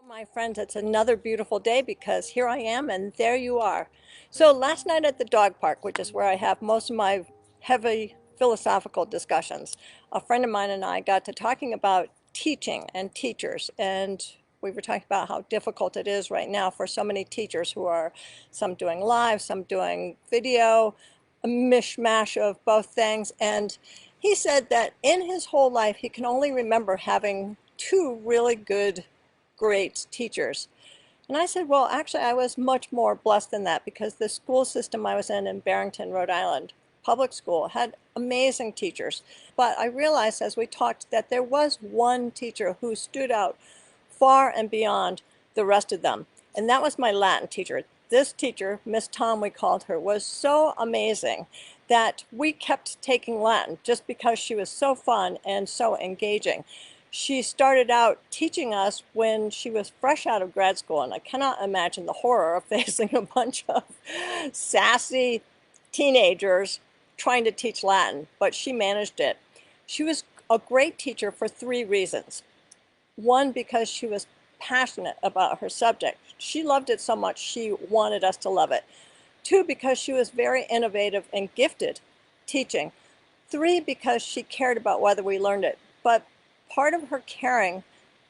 My friends, it's another beautiful day because here I am and there you are. So last night at the dog park, which is where I have most of my heavy philosophical discussions, a friend of mine and I got to talking about teaching and teachers, and we were talking about how difficult it is right now for so many teachers who are some doing live, some doing video, a mishmash of both things. And he said that in his whole life he can only remember having two really good great teachers. And I said, well, actually, I was much more blessed than that because the school system I was in Barrington, Rhode Island, public school, had amazing teachers. But I realized as we talked that there was one teacher who stood out far and beyond the rest of them. And that was my Latin teacher. This teacher, Miss Tom, we called her, was so amazing that we kept taking Latin just because she was so fun and so engaging. She started out teaching us when she was fresh out of grad school, and I cannot imagine the horror of facing a bunch of sassy teenagers trying to teach Latin, but she managed it. She was a great teacher for three reasons. One, because she was passionate about her subject. She loved it so much she wanted us to love it. Two, because she was very innovative and gifted teaching. Three, because she cared about whether we learned it. But part of her caring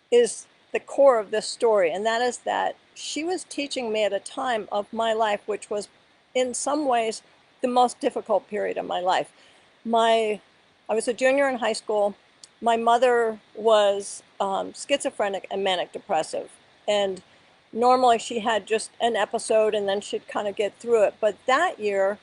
is the core of this story, and that is that she was teaching me at a time of my life which was in some ways the most difficult period of my life. I was a junior in high school. My mother was schizophrenic and manic depressive, and normally she had just an episode and then she'd kind of get through it. But that year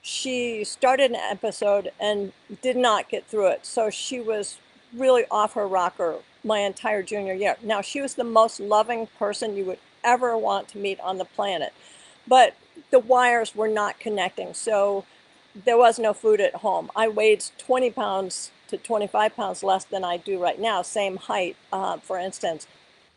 she started an episode and did not get through it, so she was really off her rocker my entire junior year. Now, she was the most loving person you would ever want to meet on the planet, but the wires were not connecting, so there was no food at home. I weighed 20 pounds to 25 pounds less than I do right now, same height, for instance.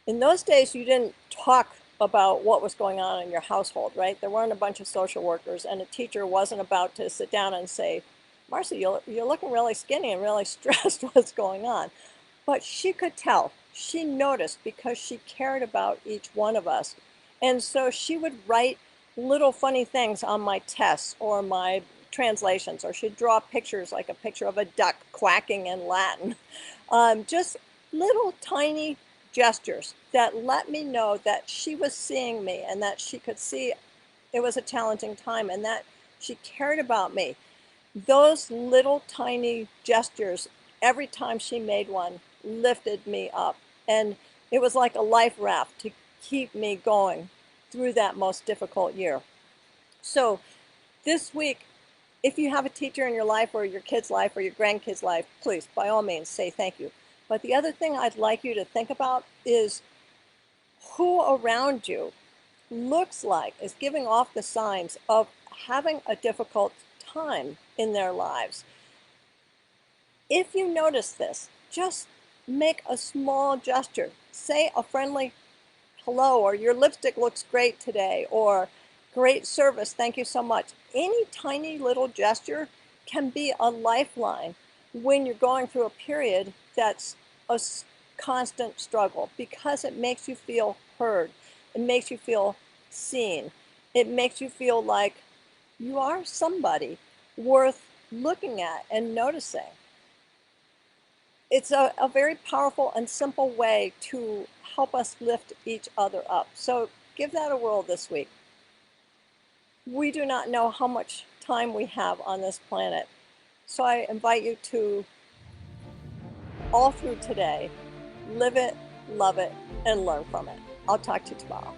In those days, you didn't talk about what was going on in your household, right? There weren't a bunch of social workers, and a teacher wasn't about to sit down and say, Marcy, you're looking really skinny and really stressed. What's going on? But she could tell. She noticed because she cared about each one of us. And so she would write little funny things on my tests or my translations, or she'd draw pictures like a picture of a duck quacking in Latin. Just little tiny gestures that let me know that she was seeing me and that she could see it was a challenging time and that she cared about me. Those little tiny gestures, every time she made one, lifted me up. And it was like a life raft to keep me going through that most difficult year. So this week, if you have a teacher in your life or your kid's life or your grandkid's life, please, by all means, say thank you. But the other thing I'd like you to think about is who around you looks like is giving off the signs of having a difficult time in their lives. If you notice this, just make a small gesture. Say a friendly hello, or your lipstick looks great today, or great service, thank you so much. Any tiny little gesture can be a lifeline when you're going through a period that's a constant struggle, because it makes you feel heard. It makes you feel seen. It makes you feel like you are somebody worth looking at and noticing. It's a very powerful and simple way to help us lift each other up. So give that a whirl this week. We do not know how much time we have on this planet. So I invite you to, all through today, live it, love it, and learn from it. I'll talk to you tomorrow.